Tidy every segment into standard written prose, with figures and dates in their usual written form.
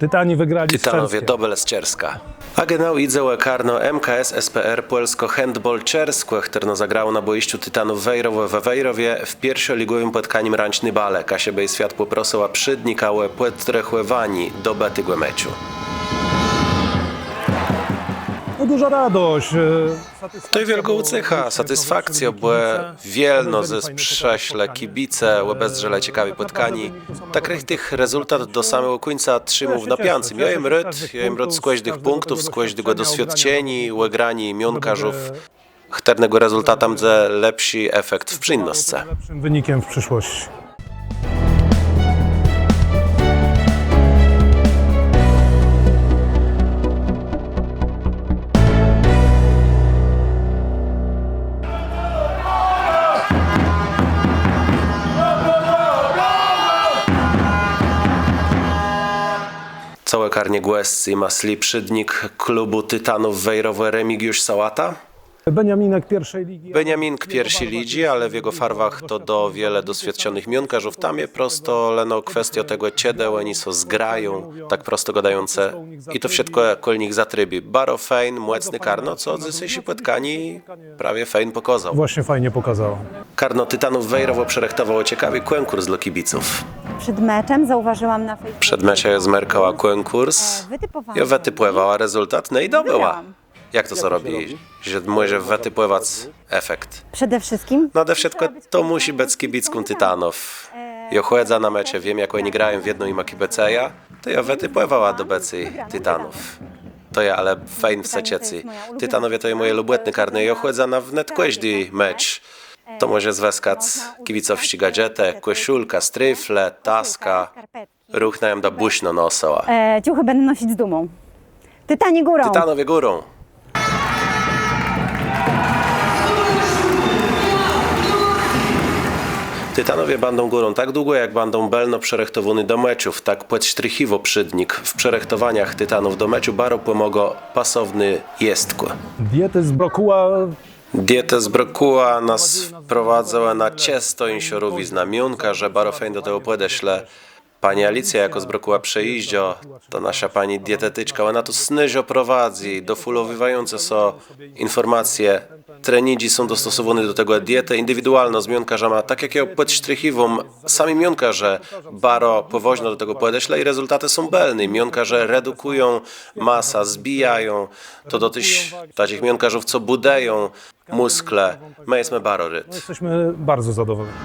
Tytani wygrali z Tytanowie Czelskiem. Dobel z Czerska. A genau idze łekarno MKS SPR Polsko Handball Czersk, który zagrał na boiszczu Tytanów Wejrowe we Wejrowie w pierwszoligowym spotkaniem Ranczny Bale. Kasiebej światło prosoła przydnikałe płetrechłewani do betygłe meczu. No, duża radość. To i wielka ucycha, satysfakcja, bo wielno ze sprześle kibice, bezżele ciekawi spotkani. Tak tych rezultat do samego końca trzymał na piancy. Miałem ryd z tych punktów, z tego doświadczeni, łegrani imionkarzów. Chternego rezultata będzie lepszy efekt w przyjemnostce. Lepszym wynikiem w przyszłości. Całe karnie głęscy ma przydnik klubu Tytanów Wejrowe Remigiusz Sałata. Beniaminek pierwszej ligi. Beniamink pierwszej lidzi, ale w jego farwach to do wiele doświadczonych mionkarzów. Tam je prosto leno kwestia tego, kiedy oni so zgrają, tak prosto gadające. I to wszystko kolnik zatrybi. Baro fejn, młecny karno, co od dzisiejsi płytkani prawie fejn pokazał. Właśnie fajnie pokazało. Karno Tytanów Wejrowo przerechtowało ciekawy konkurs dla kibiców. Przed meczem zauważyłam na Facebooku. Przed meczem zmerkała konkurs, ja wytypływała rezultat, no i dobyła. Jak to co robi? Że może wytypływać efekt. Przede wszystkim? Nade wszystko to musi być z kibicką Tytanów. Ja chodzę na mecze, wiem jak oni grają w jedną i makibeceja, to ja wytypływała do becy Tytanów. To ja, ale fajn w seciecy. Tytanowie to jest moje lubetne karne, ja chodzę na wnet każdy mecz. To może zweskać kibiców gadżetę, koszulka, stryfle, taska. Ruchnąłem do buśno nosoła. Ciuchy będę nosić z dumą. Tytanie górą. Tytanowie górą. Tytanowie będą górą tak długo, jak będą belno przerechtowani do meczów. Tak płetsztrychiwo przydnik. W przerechtowaniach Tytanów do meczu baro pomogło pasowny jestku. Diety z brokuła. Dietę z brokuła nas wprowadzała na ciesto insiorowi znamionka, że baro fejn do tego podeśle. Pani Alicja jako z brokuła przejeździo, to nasza pani dietetyczka, ona tu snyżo prowadzi, dofulowywające są informacje. Trenidzi są dostosowane do tego dietę indywidualną z mionkarzama, tak jak ja pod sztrychiwą, sami mionkarze baro powoźno do tego podeśle i rezultaty są belne. Mionkarze redukują masa, zbijają, to do tych mionkarzów, co budeją muskle. My jesteśmy baro ryd. Jesteśmy bardzo zadowoleni.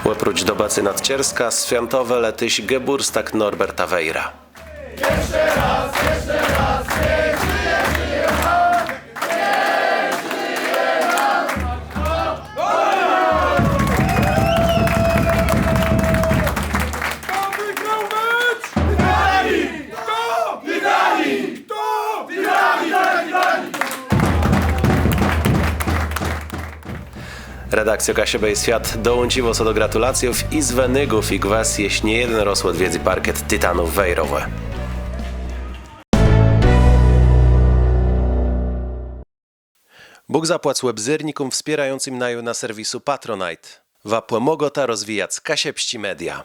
Oprócz dobacy nadcierska, świętowe letyś Geburstak Norberta Wejra. Jeszcze raz, niech żyje nam! Niech żyje nam! Kto wygrał mecz? Tytani! Kto? Tytani! Kto? Tytani! Redakcja Kasiebej Świat dołączyło co do gratulacjów i z Wenygów i Gwas, jeśli nie jeden raz odwiedzi parkiet Tytanów Wejrowe. Bóg zapłać webzyrnikom wspierającym na serwisu Patronite. Wapłe mogota rozwijać Kasiepści Media.